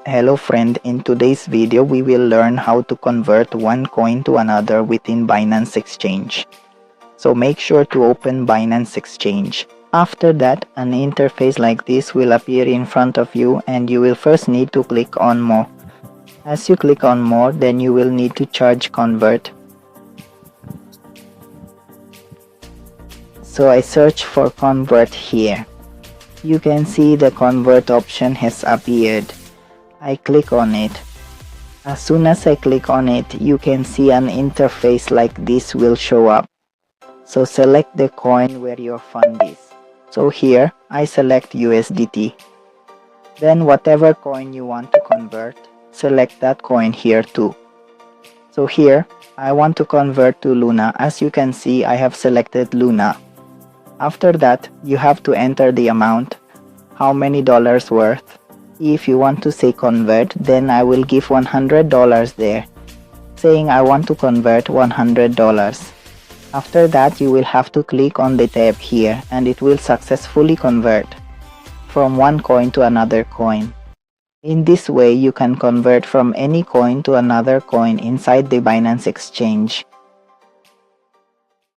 Hello friend, in today's video we will learn how to convert one coin to another within Binance Exchange. So make sure to open Binance Exchange. After that, an interface like this will appear in front of you and you will first need to click on More. As you click on More, then you will need to charge Convert. So I search for Convert here. You can see the Convert option has appeared. I click on it. As soon as I click on it, you can see an interface like this will show up. So select the coin where your fund is. So here, I select USDT. Then whatever coin you want to convert, select that coin here too. So here, I want to convert to Luna. As you can see, I have selected Luna. After that, you have to enter the amount, how many dollars worth. If you want to say convert, then I will give $100 there, saying I want to convert $100. After that, you will have to click on the tab here and it will successfully convert from one coin to another coin. In this way, you can convert from any coin to another coin inside the Binance Exchange.